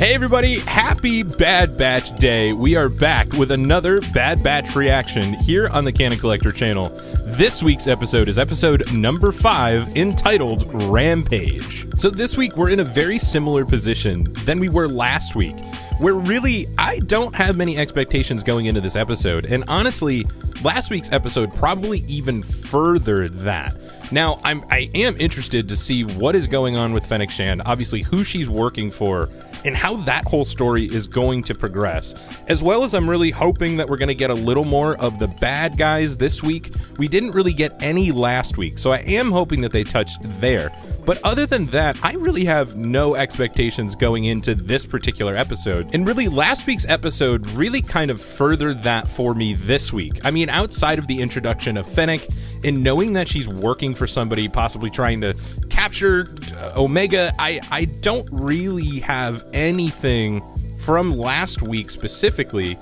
Hey everybody, happy Bad Batch Day. We are back with another Bad Batch reaction here on the Canon Collector channel. This week's episode is episode number 5, entitled Rampage. So this week we're in a very similar position than we were last week, where really I don't have many expectations going into this episode, and honestly, last week's episode probably even furthered that. Now, I am interested to see what is going on with Fennec Shand, obviously who she's working for, and how that whole story is going to progress, as well as I'm really hoping that we're going to get a little more of the bad guys this week. We didn't really get any last week, so I am hoping that they touched there. But other than that, I really have no expectations going into this particular episode. And really, last week's episode really kind of furthered that for me this week. I mean, outside of the introduction of Fennec, and knowing that she's working for somebody, possibly trying to capture Omega, I don't really have anything from last week specifically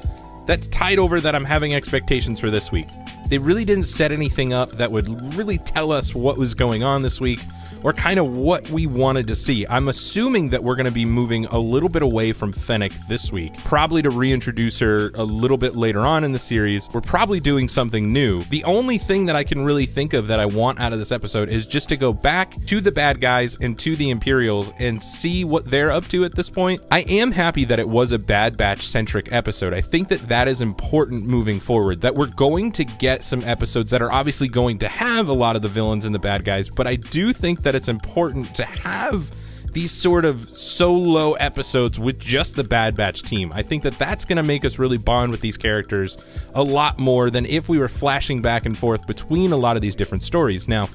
that's tied over that I'm having expectations for this week. They really didn't set anything up that would really tell us what was going on this week, or kind of what we wanted to see. I'm assuming that we're going to be moving a little bit away from Fennec this week, probably to reintroduce her a little bit later on in the series. We're probably doing something new. The only thing that I can really think of that I want out of this episode is just to go back to the bad guys and to the Imperials and see what they're up to at this point. I am happy that it was a Bad Batch centric episode. I think that that is important moving forward, that we're going to get some episodes that are obviously going to have a lot of the villains and the bad guys, but I do think that it's important to have these sort of solo episodes with just the Bad Batch team. I think that that's going to make us really bond with these characters a lot more than if we were flashing back and forth between a lot of these different stories. Now,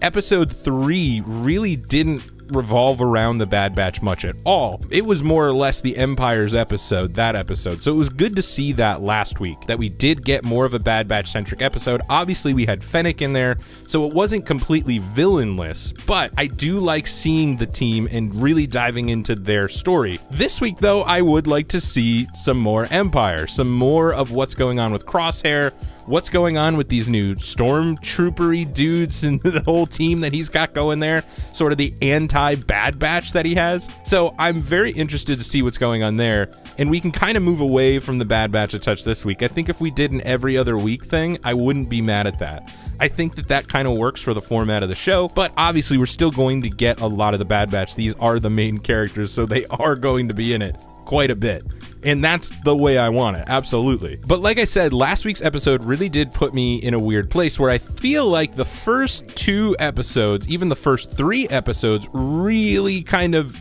episode 3 really didn't revolve around the Bad Batch much at all. It was more or less the Empire's episode, that episode. So it was good to see that last week, that we did get more of a Bad Batch centric episode. Obviously we had Fennec in there, so it wasn't completely villainless, but I do like seeing the team and really diving into their story. This week though, I would like to see some more Empire, some more of what's going on with Crosshair, what's going on with these new stormtroopery dudes and the whole team that he's got going there, sort of the anti-Bad Batch that he has. So I'm very interested to see what's going on there, and we can kind of move away from the Bad Batch a touch this week. I think if we did an every other week thing, I wouldn't be mad at that. I think that that kind of works for the format of the show, but obviously we're still going to get a lot of the Bad Batch. These are the main characters, so they are going to be in it quite a bit, and that's the way I want it, absolutely. But like I said, last week's episode really did put me in a weird place where I feel like the first 2 episodes, even the first 3 episodes, really kind of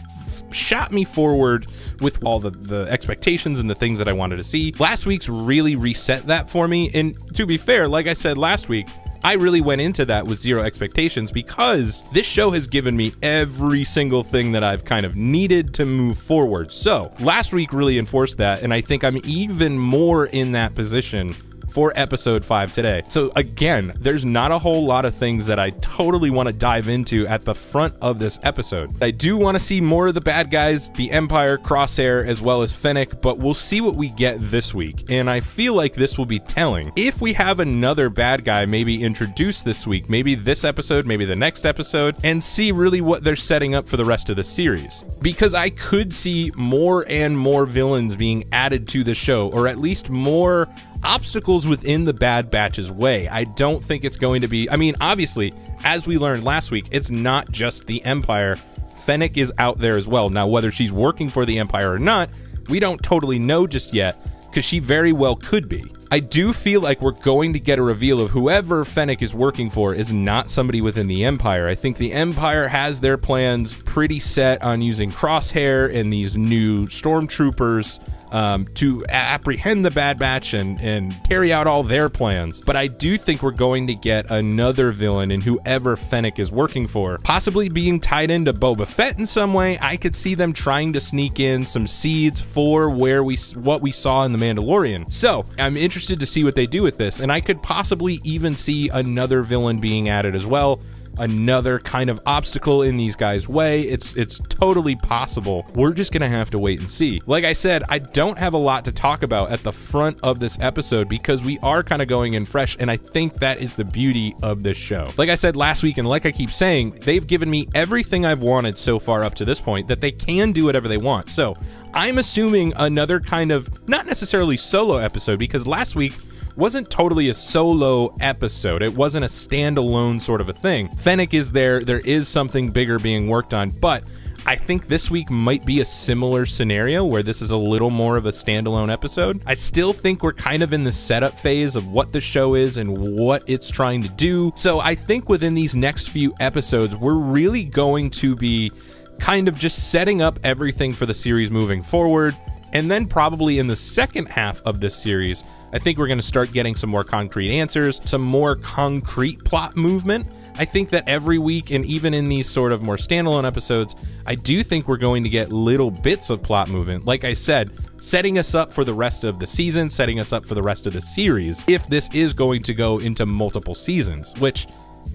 shot me forward with all the expectations and the things that I wanted to see. Last week's really reset that for me, and to be fair, like I said last week, I really went into that with 0 expectations because this show has given me every single thing that I've kind of needed to move forward. So last week really enforced that, and I think I'm even more in that position for episode 5 today. So again, there's not a whole lot of things that I totally want to dive into at the front of this episode. I do want to see more of the bad guys, the Empire, Crosshair, as well as Fennec, but we'll see what we get this week, and I feel like this will be telling. If we have another bad guy maybe introduced this week, maybe this episode, maybe the next episode, and see really what they're setting up for the rest of the series. Because I could see more and more villains being added to the show, or at least more obstacles within the Bad Batch's way. I don't think it's going to be, I mean, obviously, as we learned last week, it's not just the Empire. Fennec is out there as well. Now, whether she's working for the Empire or not, we don't totally know just yet, because she very well could be. I do feel like we're going to get a reveal of whoever Fennec is working for is not somebody within the Empire. I think the Empire has their plans pretty set on using Crosshair and these new stormtroopers to apprehend the Bad Batch and carry out all their plans. But I do think we're going to get another villain in whoever Fennec is working for, possibly being tied into Boba Fett in some way. I could see them trying to sneak in some seeds for what we saw in The Mandalorian. So I'm interested to see what they do with this, and I could possibly even see another villain being added as well. another kind of obstacle in these guys' way. It's totally possible. We're just gonna have to wait and see. Like I said, I don't have a lot to talk about at the front of this episode because we are kind of going in fresh, and I think that is the beauty of this show. Like I said last week, and like I keep saying, they've given me everything I've wanted so far up to this point, that they can do whatever they want. So I'm assuming another kind of, not necessarily solo episode, because last week wasn't totally a solo episode. It wasn't a standalone sort of a thing. Fennec is there. There is something bigger being worked on, but I think this week might be a similar scenario where this is a little more of a standalone episode. I still think we're kind of in the setup phase of what the show is and what it's trying to do. So I think within these next few episodes, we're really going to be kind of just setting up everything for the series moving forward. And then probably in the second half of this series, I think we're going to start getting some more concrete answers, some more concrete plot movement. I think that every week, and even in these sort of more standalone episodes, I do think we're going to get little bits of plot movement. Like I said, setting us up for the rest of the season, setting us up for the rest of the series, if this is going to go into multiple seasons, which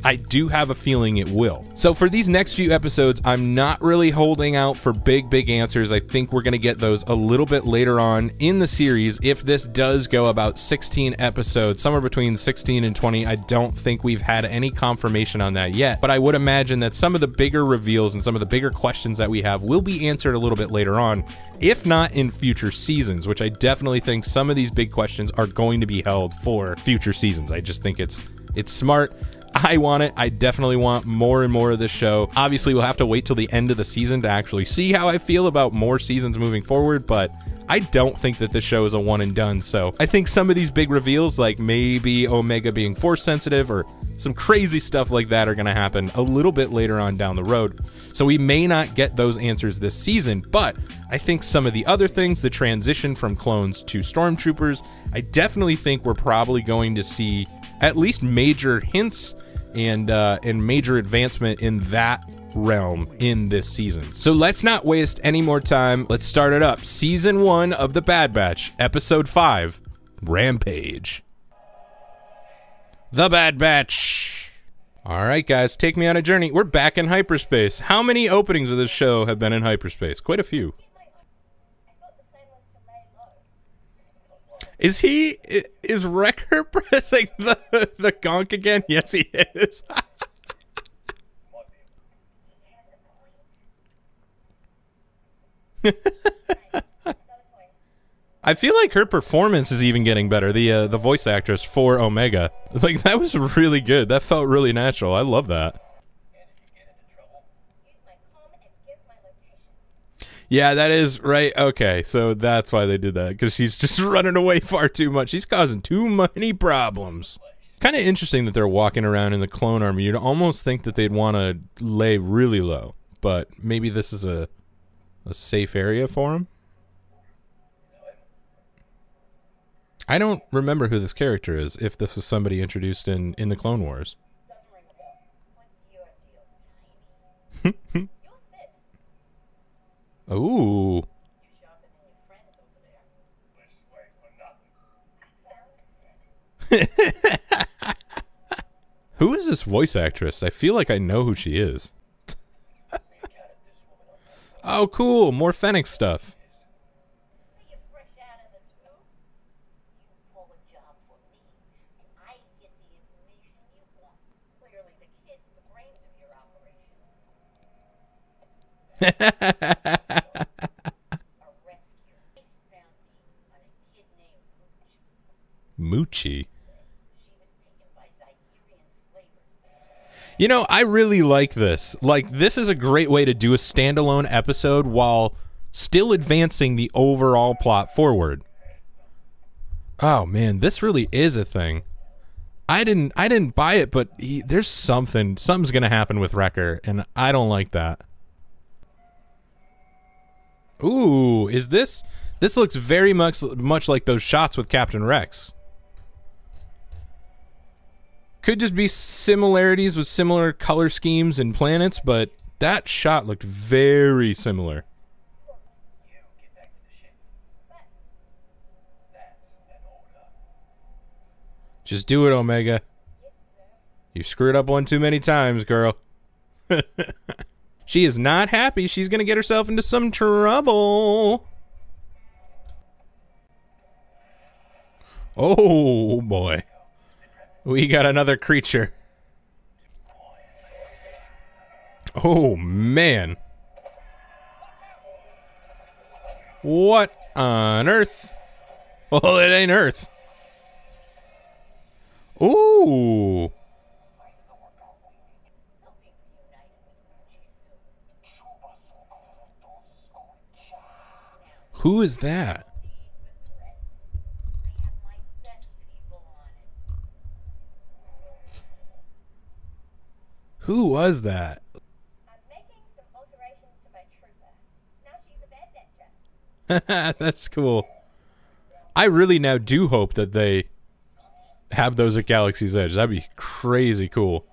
I do have a feeling it will. So for these next few episodes, I'm not really holding out for big answers. I think we're going to get those a little bit later on in the series. If this does go about 16 episodes, somewhere between 16 and 20, I don't think we've had any confirmation on that yet. But I would imagine that some of the bigger reveals and some of the bigger questions that we have will be answered a little bit later on, if not in future seasons, which I definitely think some of these big questions are going to be held for future seasons. I just think it's smart. I want it. I definitely want more and more of this show. Obviously, we'll have to wait till the end of the season to actually see how I feel about more seasons moving forward, but I don't think that this show is a one and done. So I think some of these big reveals, like maybe Omega being force sensitive or some crazy stuff like that, are going to happen a little bit later on down the road. So we may not get those answers this season, but I think some of the other things, the transition from clones to stormtroopers, I definitely think we're probably going to see at least major hints and major advancement in that realm in this season. So let's not waste any more time. Let's start it up. Season 1 of The Bad Batch, Episode 5, Rampage. The Bad Batch. All right, guys, take me on a journey. We're back in hyperspace. How many openings of this show have been in hyperspace? Quite a few. Is Wrecker pressing the gonk again? Yes, he is. I feel like her performance is even getting better. The voice actress for Omega. Like, that was really good. That felt really natural. I love that. Yeah, that is right. Okay, so that's why they did that, because she's just running away far too much. She's causing too many problems. Kind of interesting that they're walking around in the clone army. You'd almost think that they'd want to lay really low, but maybe this is a safe area for them. I don't remember who this character is, if this is somebody introduced in the Clone Wars. Ooh. Who is this voice actress? I feel like I know who she is. Oh, cool. More Fennec stuff. Moochie. You know, I really like this. Like, this is a great way to do a standalone episode while still advancing the overall plot forward. Oh man, this really is a thing. I didn't buy it, but there's something's gonna happen with Wrecker, and I don't like that. Ooh, is this looks very much like those shots with Captain Rex. Could just be similarities with similar color schemes and planets, but that shot looked very similar. Just do it, Omega. You screwed up one too many times, girl. She is not happy. She's gonna get herself into some trouble. Oh boy. We got another creature. Oh man. What on earth? Well, it ain't Earth. Ooh. Who is that? Who was that? I'm making some alterations to my trooper. Now she's a bad bitch. That's cool. I really now do hope that they have those at Galaxy's Edge. That'd be crazy cool.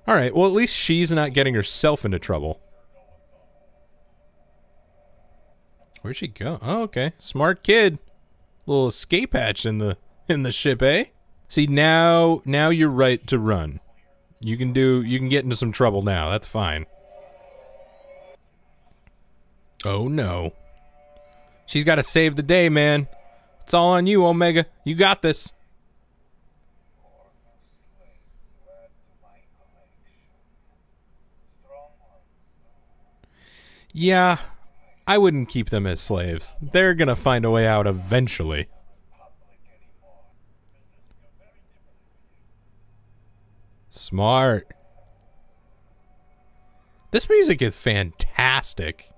Alright, well at least she's not getting herself into trouble. Where'd she go? Oh, okay. Smart kid. Little escape hatch in the ship, eh? See, now you're right to run. You can get into some trouble now. That's fine. Oh no. She's got to save the day, man. It's all on you, Omega. You got this. Yeah, I wouldn't keep them as slaves. They're gonna find a way out eventually. Smart. This music is fantastic.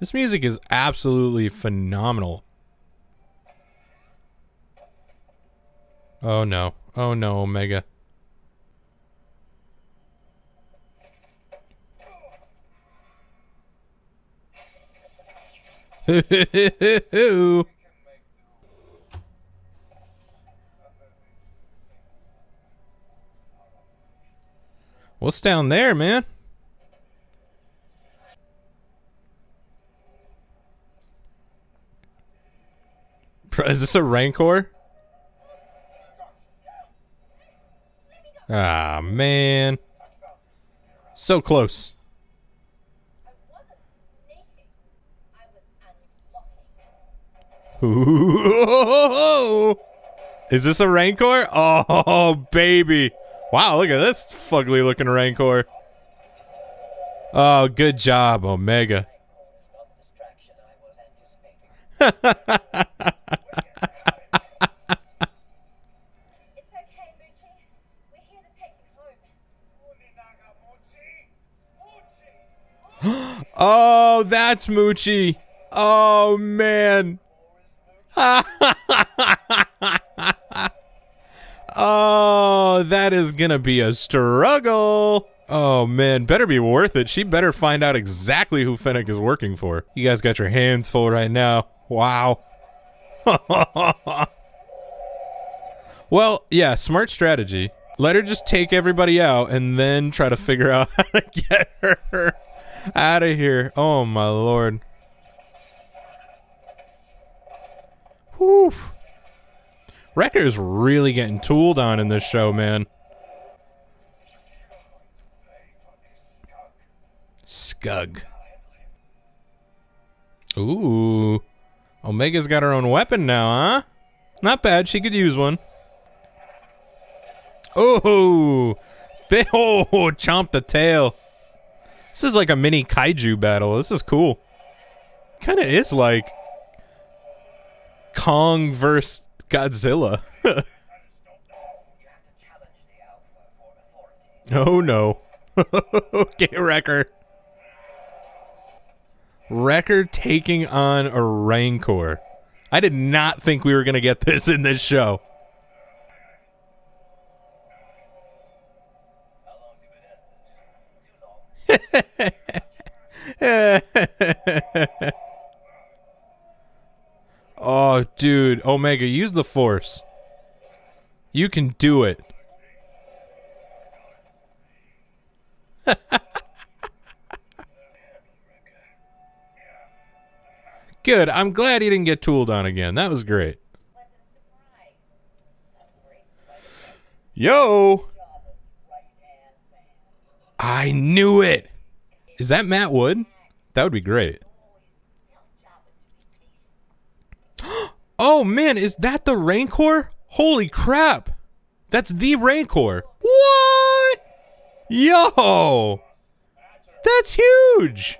This music is absolutely phenomenal. Oh no. Oh no, Omega. What's down there, man? Is this a Rancor? Ah, man. So close. I wasn't sneaking. I was unlocking. Ooh. Is this a Rancor? Oh, baby. Wow, look at this fugly looking Rancor. Oh, good job, Omega. It's okay, Moochie. We're here to take you home. Oh, that's Moochie. Oh, man. Oh, that is gonna be a struggle. Oh, man, better be worth it. She better find out exactly who Fennec is working for. You guys got your hands full right now. Wow. Well, yeah, smart strategy. Let her just take everybody out and then try to figure out how to get her out of here. Oh, my Lord. Whew. Wrecker's really getting tooled on in this show, man. Scug. Ooh. Omega's got her own weapon now, huh? Not bad. She could use one. Oh. Oh, chomp the tail. This is like a mini kaiju battle. This is cool. Kind of is like Kong versus Godzilla. Oh no. Okay, Wrecker. Wrecker taking on a Rancor. I did not think we were going to get this in this show. Oh, dude. Omega, use the Force. You can do it. Good. I'm glad he didn't get tooled on again. That was great. Yo! I knew it! Is that Matt Wood? That would be great. Oh man, is that the Rancor? Holy crap! That's the Rancor. What? Yo! That's huge!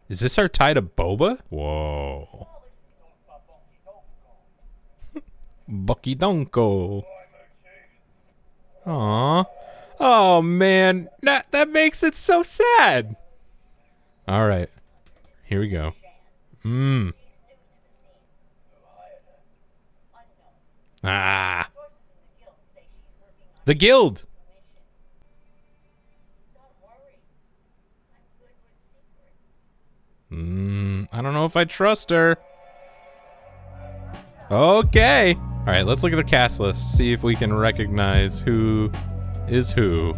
Is this our tie to Boba? Whoa. Bucky Donko. Aw. Oh man, that makes it so sad. All right, here we go. Ah. The Guild. I don't know if I trust her. Okay. All right, let's look at the cast list. See if we can recognize who is who.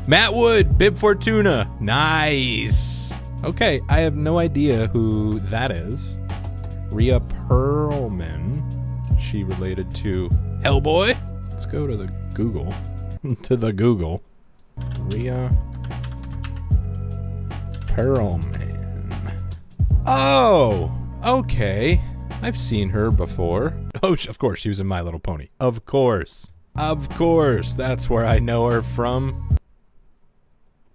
Matt Wood, Bib Fortuna. Nice. Okay, I have no idea who that is. Rhea Perlman. She related to Hellboy. Let's go to the Google. To the Google. Rhea Perlman. Oh, okay. I've seen her before. Oh, of course, she was in My Little Pony. Of course. Of course. That's where I know her from.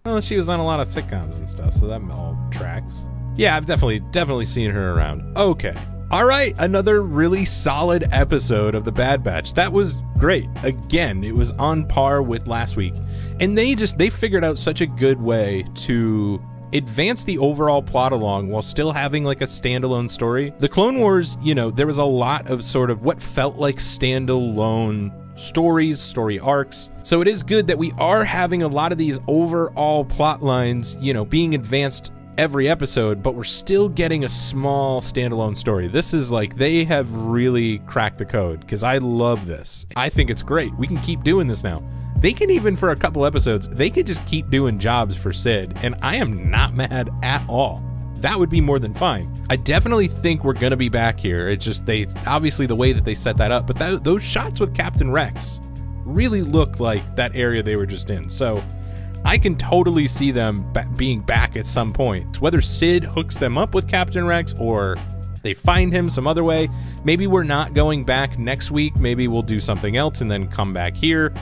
Well, she was on a lot of sitcoms and stuff, so that all tracks. Yeah, I've definitely seen her around. Okay. All right, another really solid episode of The Bad Batch. That was great. Again, it was on par with last week. And they figured out such a good way to advance the overall plot along while still having like a standalone story. The Clone Wars, you know, there was a lot of sort of what felt like standalone stories, story arcs. So it is good that we are having a lot of these overall plot lines, you know, being advanced every episode, but we're still getting a small standalone story. This is like, they have really cracked the code, because I love this. I think it's great. We can keep doing this now. They can even, for a couple episodes, they could just keep doing jobs for Sid, and I am not mad at all. That would be more than fine. I definitely think we're gonna be back here. It's just, obviously the way that they set that up, but those shots with Captain Rex really look like that area they were just in. So I can totally see them being back at some point. Whether Sid hooks them up with Captain Rex or they find him some other way. Maybe we're not going back next week. Maybe we'll do something else and then come back here.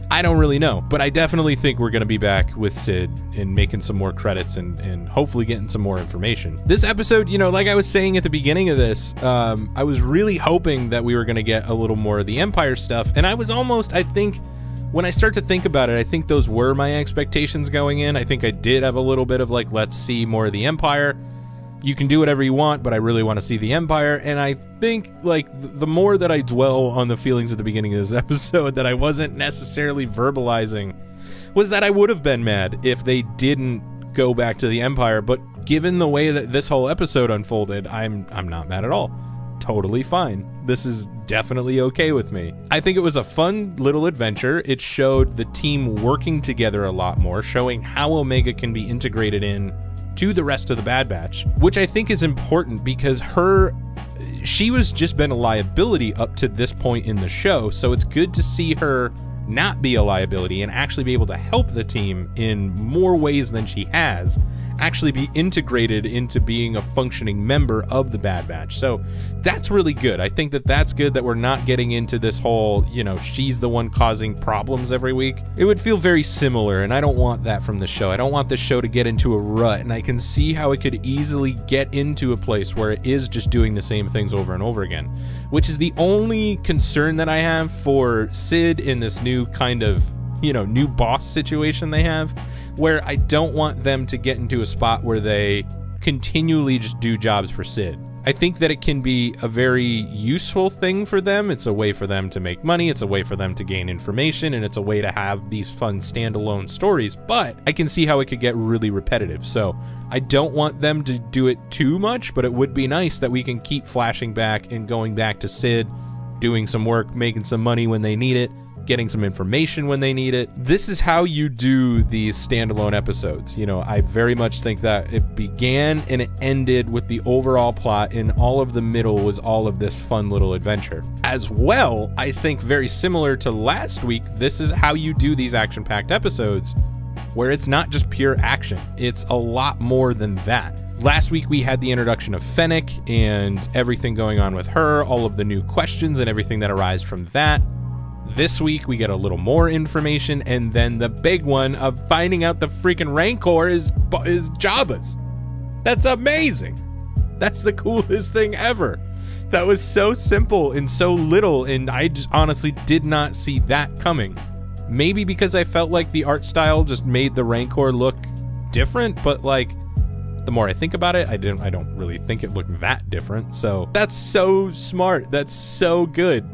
I don't really know, but I definitely think we're going to be back with Sid and making some more credits and hopefully getting some more information. This episode, you know, like I was saying at the beginning of this, I was really hoping that we were going to get a little more of the Empire stuff, and I was almost, I think, when I start to think about it, I think those were my expectations going in. I think I did have a little bit of like, let's see more of the Empire. You can do whatever you want, but I really want to see the Empire. And I think, like, the more that I dwell on the feelings at the beginning of this episode that I wasn't necessarily verbalizing was that I would have been mad if they didn't go back to the Empire. But given the way that this whole episode unfolded, I'm not mad at all. Totally fine. This is definitely okay with me. I think it was a fun little adventure. It showed the team working together a lot more, showing how Omega can be integrated in to the rest of the Bad Batch, which I think is important because she was just been a liability up to this point in the show, so it's good to see her not be a liability and actually be able to help the team in more ways than she has, actually be integrated into being a functioning member of the Bad Batch. So that's really good. I think that that's good that we're not getting into this whole, you know, she's the one causing problems every week. It would feel very similar, and I don't want that from the show. I don't want this show to get into a rut, and I can see how it could easily get into a place where it is just doing the same things over and over again, which is the only concern that I have for Sid in this new kind of, you know, new boss situation they have, where I don't want them to get into a spot where they continually just do jobs for Sid. I think that it can be a very useful thing for them. It's a way for them to make money, it's a way for them to gain information, and it's a way to have these fun standalone stories, but I can see how it could get really repetitive. So I don't want them to do it too much, but it would be nice that we can keep flashing back and going back to Sid, doing some work, making some money when they need it, getting some information when they need it. This is how you do these standalone episodes. You know, I very much think that it began and it ended with the overall plot, and all of the middle was all of this fun little adventure. As well, I think very similar to last week, this is how you do these action-packed episodes, where it's not just pure action. It's a lot more than that. Last week we had the introduction of Fennec and everything going on with her, all of the new questions and everything that arise from that. This week we get a little more information, and then the big one of finding out the freaking Rancor is Jabba's. That's amazing. That's the coolest thing ever. That was so simple and so little, and I just honestly did not see that coming. Maybe because I felt like the art style just made the Rancor look different, but like, the more I think about it, I don't really think it looked that different. So that's so smart. That's so good.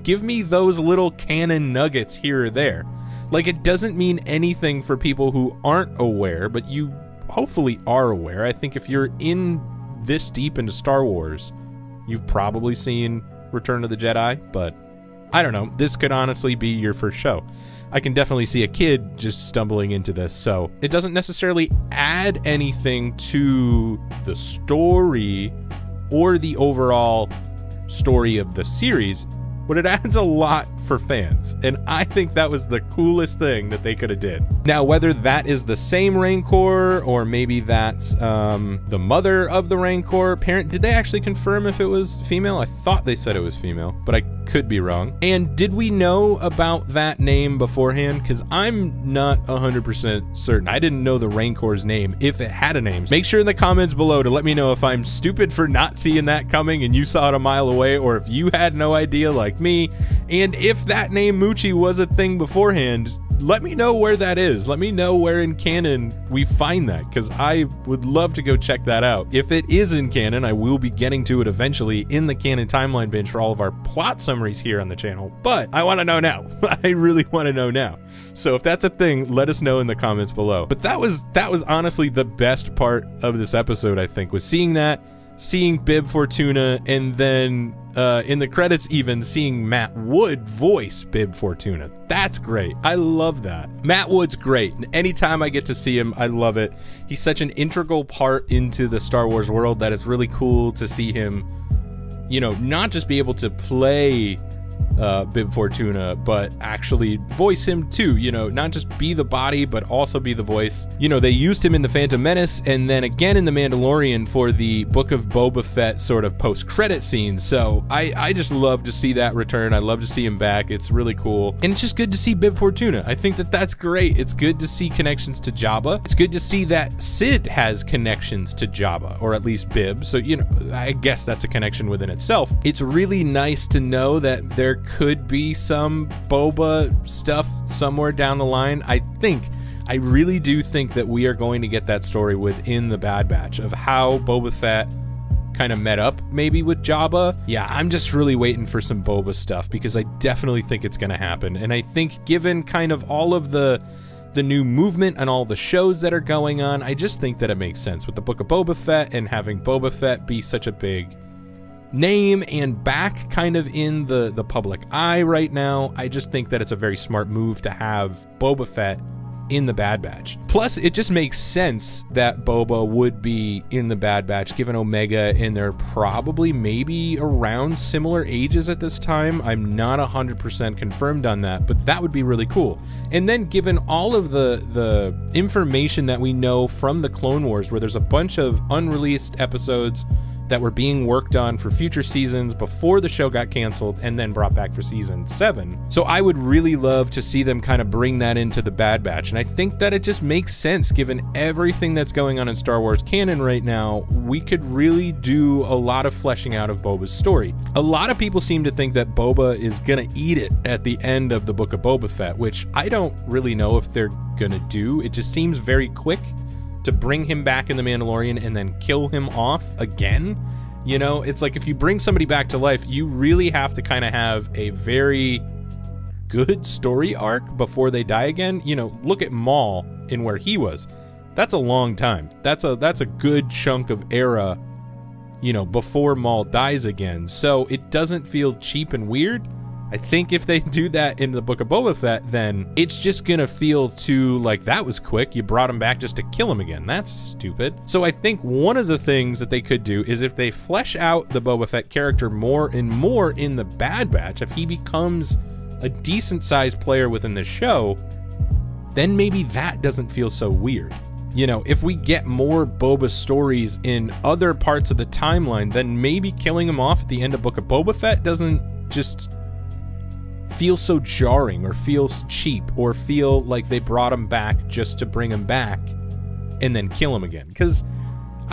Give me those little canon nuggets here or there. Like, it doesn't mean anything for people who aren't aware, but you hopefully are aware. I think if you're in this deep into Star Wars, you've probably seen Return of the Jedi, but I don't know. This could honestly be your first show. I can definitely see a kid just stumbling into this, so it doesn't necessarily add anything to the story or the overall story of the series, but it adds a lot for fans, and I think that was the coolest thing that they could have did. Now, whether that is the same Rancor, or maybe that's the mother of the Rancor, parent, did they actually confirm if it was female? I thought they said it was female, but I could be wrong. And did we know about that name beforehand? Because I'm not 100% certain. I didn't know the Rancor's name, if it had a name. Make sure in the comments below to let me know if I'm stupid for not seeing that coming and you saw it a mile away, or if you had no idea like me. And if that name Moochie was a thing beforehand, let me know where that is. Let me know where in canon we find that, because I would love to go check that out. If it is in canon, I will be getting to it eventually in the canon timeline binge for all of our plot summaries here on the channel, but I want to know now. I really want to know now. So if that's a thing, let us know in the comments below. But that was honestly the best part of this episode, I think, was seeing that, seeing Bib Fortuna, and then in the credits even seeing Matt Wood voice Bib Fortuna. That's great. I love that. Matt Wood's great. Anytime I get to see him, I love it. He's such an integral part into the Star Wars world that it's really cool to see him, you know, not just be able to play Bib Fortuna, but actually voice him too, you know, not just be the body, but also be the voice. You know, they used him in The Phantom Menace and then again in The Mandalorian for the Book of Boba Fett sort of post-credit scene. So I just love to see that return. I love to see him back. It's really cool. And it's just good to see Bib Fortuna. I think that that's great. It's good to see connections to Jabba. It's good to see that Sid has connections to Jabba, or at least Bib. So, you know, I guess that's a connection within itself. It's really nice to know that there could be some Boba stuff somewhere down the line. I really do think that we are going to get that story within the Bad Batch of how Boba Fett kind of met up maybe with Jabba. Yeah, I'm just really waiting for some Boba stuff, because I definitely think it's going to happen. And I think given kind of all of the new movement and all the shows that are going on, I just think that it makes sense with the Book of Boba Fett and having Boba Fett be such a big name and back kind of in the public eye right now. I just think that it's a very smart move to have Boba Fett in the Bad Batch. Plus, it just makes sense that Boba would be in the Bad Batch, given Omega, and they're probably maybe around similar ages at this time. I'm not 100% confirmed on that, but that would be really cool. And then given all of the information that we know from the Clone Wars, where there's a bunch of unreleased episodes that were being worked on for future seasons before the show got canceled and then brought back for season 7. So I would really love to see them kind of bring that into the Bad Batch, and I think that it just makes sense given everything that's going on in Star Wars canon right now. We could really do a lot of fleshing out of Boba's story. A lot of people seem to think that Boba is gonna eat it at the end of the Book of Boba Fett, which I don't really know if they're gonna do. It just seems very quick to bring him back in The Mandalorian and then kill him off again. You know, it's like if you bring somebody back to life, you really have to kind of have a very good story arc before they die again. You know, look at Maul in where he was. That's a long time. That's a good chunk of era, you know, before Maul dies again. So it doesn't feel cheap and weird I think if they do that in the Book of Boba Fett, then it's just gonna feel too like, that was quick. You brought him back just to kill him again. That's stupid. So I think one of the things that they could do is if they flesh out the Boba Fett character more and more in the Bad Batch, if he becomes a decent sized player within the show, then maybe that doesn't feel so weird. You know, if we get more Boba stories in other parts of the timeline, then maybe killing him off at the end of Book of Boba Fett doesn't just feel so jarring or feels cheap or feel like they brought him back just to bring him back and then kill him again. Because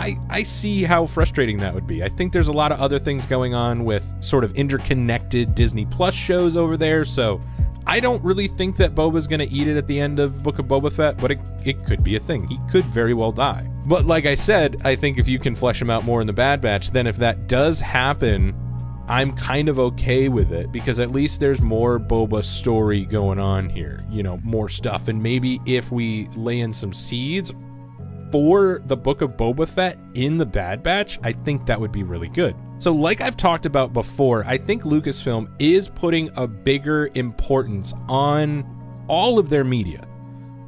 I see how frustrating that would be. I think there's a lot of other things going on with sort of interconnected Disney Plus shows over there, so I don't really think that Boba's going to eat it at the end of Book of Boba Fett, but it could be a thing. He could very well die. But like I said, I think if you can flesh him out more in the Bad Batch, then if that does happen, I'm kind of okay with it, because at least there's more Boba story going on here, you know, more stuff. And maybe if we lay in some seeds for the Book of Boba Fett in the Bad Batch, I think that would be really good. So like I've talked about before, I think Lucasfilm is putting a bigger importance on all of their media,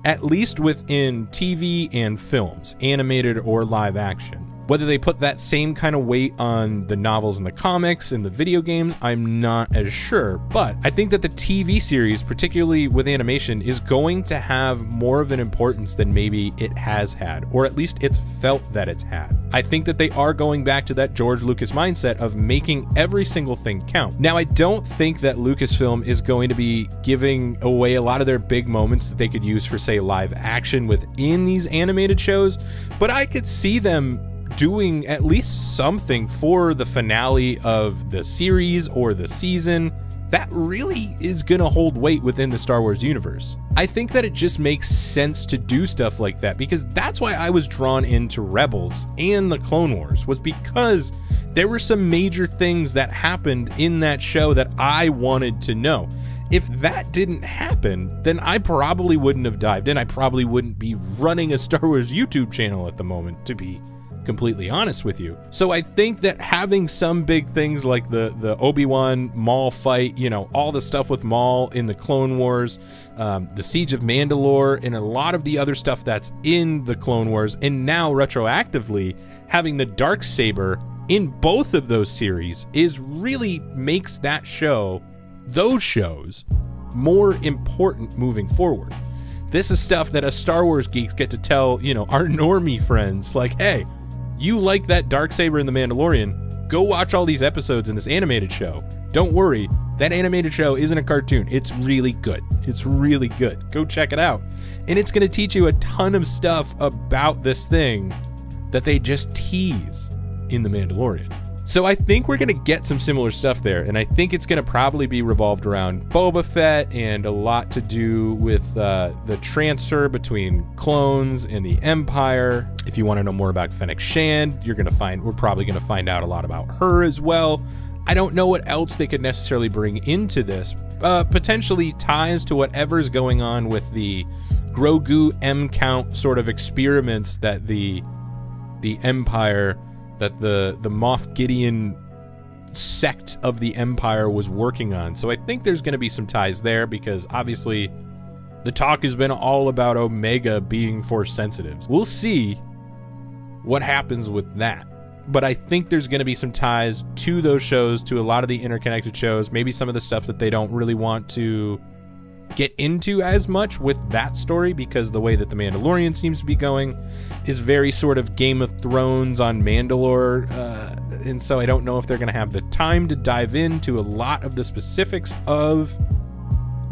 at least within TV and films, animated or live action. Whether they put that same kind of weight on the novels and the comics and the video games, I'm not as sure. But I think that the TV series, particularly with animation, is going to have more of an importance than maybe it has had, or at least it's felt that it's had. I think that they are going back to that George Lucas mindset of making every single thing count. Now, I don't think that Lucasfilm is going to be giving away a lot of their big moments that they could use for, say, live action within these animated shows, but I could see them doing at least something for the finale of the series or the season that really is gonna hold weight within the Star Wars universe. I think that it just makes sense to do stuff like that, because that's why I was drawn into Rebels and the Clone Wars, was because there were some major things that happened in that show that I wanted to know. If that didn't happen, then I probably wouldn't have dived in. I probably wouldn't be running a Star Wars YouTube channel at the moment, to be completely honest with you. So I think that having some big things like the Obi-Wan Maul fight, you know, all the stuff with Maul in the Clone Wars, the Siege of Mandalore, and a lot of the other stuff that's in the Clone Wars, and now retroactively having the Darksaber in both of those series, is really makes that show, those shows, more important moving forward. This is stuff that us Star Wars geeks get to tell, you know, our normie friends, like, hey, you like that Darksaber in The Mandalorian, go watch all these episodes in this animated show. Don't worry, that animated show isn't a cartoon. It's really good. It's really good. Go check it out. And it's going to teach you a ton of stuff about this thing that they just tease in The Mandalorian. So I think we're going to get some similar stuff there, and I think it's going to probably be revolved around Boba Fett and a lot to do with the transfer between clones and the Empire. If you want to know more about Fennec Shand, we're probably going to find out a lot about her as well. I don't know what else they could necessarily bring into this. Potentially ties to whatever's going on with the Grogu M-count sort of experiments that the Empire, that the Moff Gideon sect of the Empire was working on. So I think there's going to be some ties there, because obviously the talk has been all about Omega being Force sensitives. We'll see what happens with that. But I think there's going to be some ties to those shows, to a lot of the interconnected shows, maybe some of the stuff that they don't really want to get into as much with that story, because the way that The Mandalorian seems to be going is very sort of Game of Thrones on Mandalore, and so I don't know if they're going to have the time to dive into a lot of the specifics of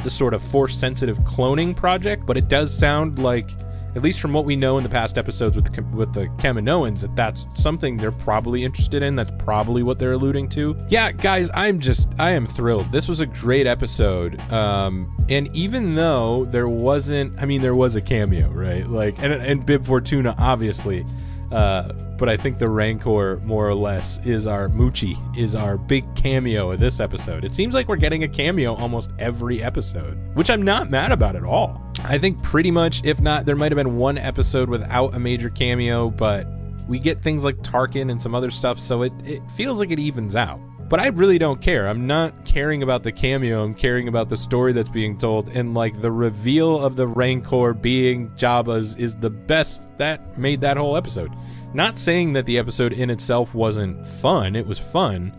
the sort of Force-sensitive cloning project, but it does sound like, at least from what we know in the past episodes with the Kaminoans, that that's something they're probably interested in. That's probably what they're alluding to. Yeah, guys, I am thrilled. This was a great episode. And even though there wasn't, I mean, there was a cameo, right? Like, and Bib Fortuna, obviously. But I think the Rancor, more or less, is our Moochie, is our big cameo of this episode. It seems like we're getting a cameo almost every episode, which I'm not mad about at all. I think pretty much, if not, there might have been one episode without a major cameo, but we get things like Tarkin and some other stuff, so it feels like it evens out. But I really don't care. I'm not caring about the cameo. I'm caring about the story that's being told. And, like, the reveal of the Rancor being Jabba's is the best. That made that whole episode. Not saying that the episode in itself wasn't fun. It was fun.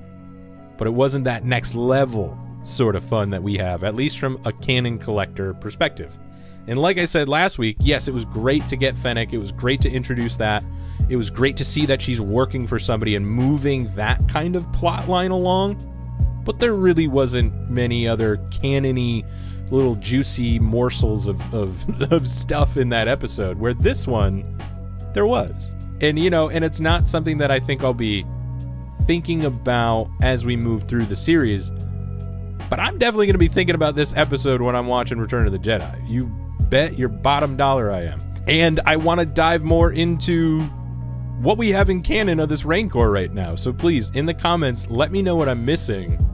But it wasn't that next level sort of fun that we have, at least from a Canon collector perspective. And like I said last week, yes, it was great to get Fennec. It was great to introduce that. It was great to see that she's working for somebody and moving that kind of plot line along. But there really wasn't many other canon-y little juicy morsels of stuff in that episode, where this one, there was. And, you know, and it's not something that I think I'll be thinking about as we move through the series. But I'm definitely going to be thinking about this episode when I'm watching Return of the Jedi. You bet your bottom dollar I am. And I want to dive more into what we have in canon of this Rancor right now. So please, in the comments, let me know what I'm missing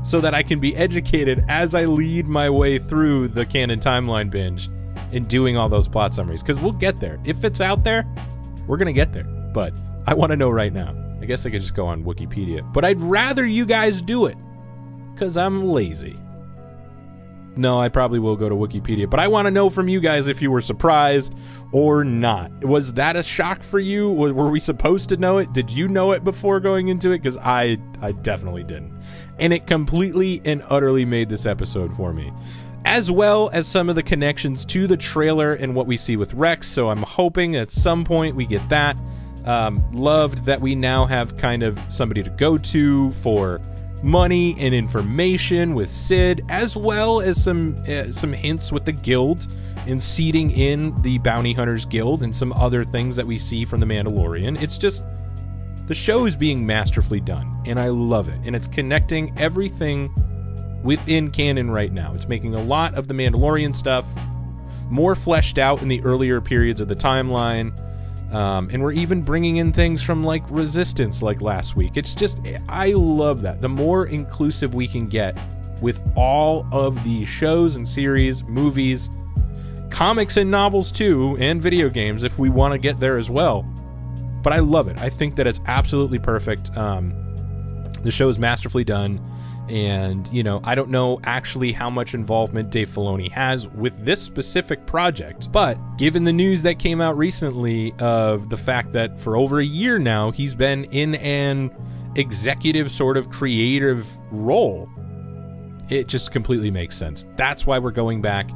so that I can be educated as I lead my way through the canon timeline binge and doing all those plot summaries. Because we'll get there. If it's out there, we're going to get there. But I want to know right now. I guess I could just go on Wikipedia. But I'd rather you guys do it. Because I'm lazy. No, I probably will go to Wikipedia, but I want to know from you guys if you were surprised or not. Was that a shock for you? Were we supposed to know it? Did you know it before going into it? Because I definitely didn't. And it completely and utterly made this episode for me. As well as some of the connections to the trailer and what we see with Rex, so I'm hoping at some point we get that. Loved that we now have kind of somebody to go to for money and information with Sid, as well as some hints with the guild and seeding in the Bounty Hunters Guild and some other things that we see from the Mandalorian. It's just, the show is being masterfully done, and I love it. And it's connecting everything within canon right now. It's making a lot of the Mandalorian stuff more fleshed out in the earlier periods of the timeline. And we're even bringing in things from, like, Resistance, like last week. It's just, I love that. The more inclusive we can get with all of the shows and series, movies, comics and novels too, and video games if we want to get there as well. But I love it. I think that it's absolutely perfect. The show is masterfully done. And, you know, I don't know actually how much involvement Dave Filoni has with this specific project, but given the news that came out recently of the fact that for over a year now, he's been in an executive sort of creative role, it just completely makes sense. That's why we're going back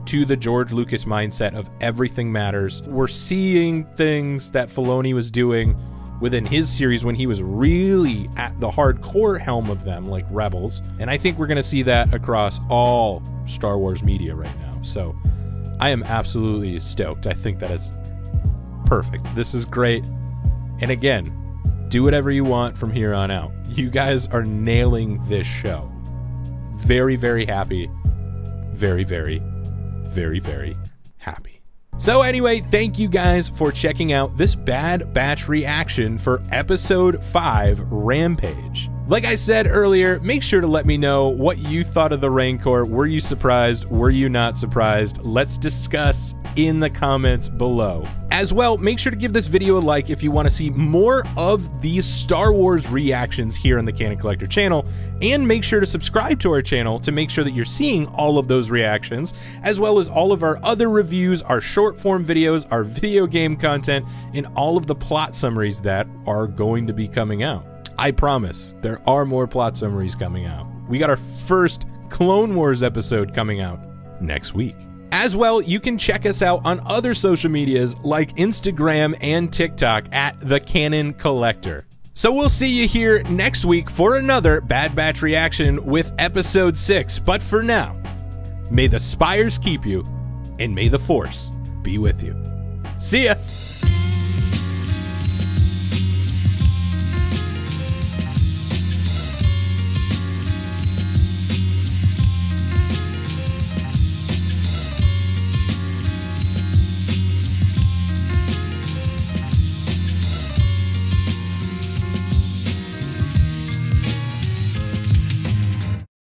to the George Lucas mindset of everything matters. We're seeing things that Filoni was doing within his series when he was really at the hardcore helm of them, like Rebels. And I think we're going to see that across all Star Wars media right now. So I am absolutely stoked. I think that it's perfect. This is great. And again, do whatever you want from here on out. You guys are nailing this show. Very, very happy. Very, very, very, very happy. So anyway, thank you guys for checking out this Bad Batch reaction for Episode 5, Rampage. Like I said earlier, make sure to let me know what you thought of the Rancor. Were you surprised? Were you not surprised? Let's discuss in the comments below. As well, make sure to give this video a like if you want to see more of these Star Wars reactions here on the Canon Collector channel, and make sure to subscribe to our channel to make sure that you're seeing all of those reactions, as well as all of our other reviews, our short form videos, our video game content, and all of the plot summaries that are going to be coming out. I promise, there are more plot summaries coming out. We got our first Clone Wars episode coming out next week. As well, you can check us out on other social medias like Instagram and TikTok at The Canon Collector. So we'll see you here next week for another Bad Batch reaction with Episode 6. But for now, may the spires keep you, and may the Force be with you. See ya!